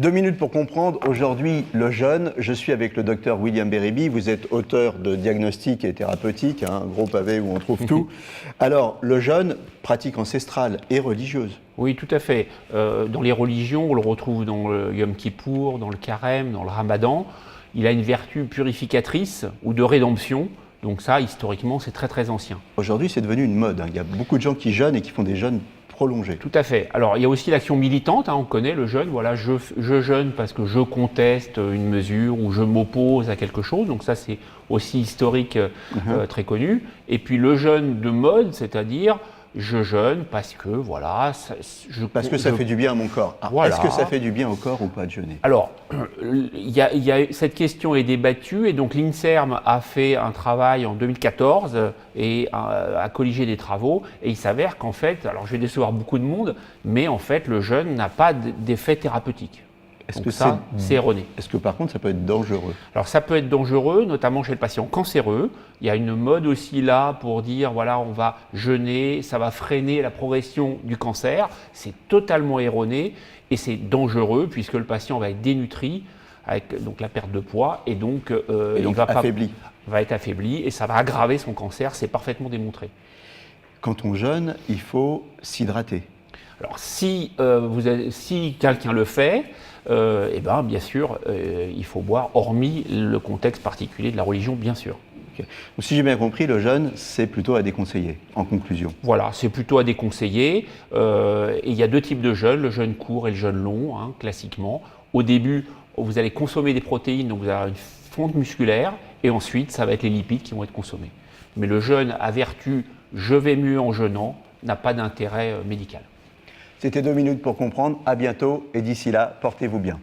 2 minutes pour comprendre. Aujourd'hui, le jeûne. Je suis avec le docteur William Bérébi. Vous êtes auteur de Diagnostic et Thérapeutique, un gros pavé où on trouve tout. Alors, le jeûne, pratique ancestrale et religieuse. Oui, tout à fait. Dans les religions, on le retrouve dans le Yom Kippour, dans le Carême, dans le Ramadan. Il a une vertu purificatrice ou de rédemption. Donc ça, historiquement, c'est très très ancien. Aujourd'hui, c'est devenu une mode. Il y a beaucoup de gens qui jeûnent et qui font des jeûnes prolongés. Tout à fait. Alors, il y a aussi l'action militante, on connaît le jeûne. Voilà, je jeûne parce que je conteste une mesure ou je m'oppose à quelque chose. Donc ça, c'est aussi historique, très connu. Et puis le jeûne de mode, c'est-à-dire je jeûne parce que voilà, ça fait du bien à mon corps. Voilà. Est-ce que ça fait du bien au corps ou pas de jeûner? Alors, cette question est débattue et donc l'INSERM a fait un travail en 2014 et a colligé des travaux et il s'avère qu'en fait, alors je vais décevoir beaucoup de monde, mais en fait le jeûne n'a pas d'effet thérapeutique. Donc ça, c'est erroné. Est-ce que par contre ça peut être dangereux? Alors ça peut être dangereux, notamment chez le patient cancéreux. Il y a une mode aussi là pour dire voilà, on va jeûner, ça va freiner la progression du cancer. C'est totalement erroné et c'est dangereux puisque le patient va être dénutri avec donc la perte de poids et donc, il va être affaibli et ça va aggraver son cancer, c'est parfaitement démontré. Quand on jeûne, il faut s'hydrater. Alors si quelqu'un le fait, eh ben, bien sûr, il faut boire, hormis le contexte particulier de la religion, bien sûr. Okay. Donc, si j'ai bien compris, le jeûne, c'est plutôt à déconseiller, en conclusion. Voilà, c'est plutôt à déconseiller. Et il y a deux types de jeûne, le jeûne court et le jeûne long, classiquement. Au début, vous allez consommer des protéines, donc vous avez une fonte musculaire, et ensuite, ça va être les lipides qui vont être consommés. Mais le jeûne à vertu « je vais mieux en jeûnant » n'a pas d'intérêt médical. C'était 2 minutes pour comprendre. À bientôt et d'ici là, portez-vous bien.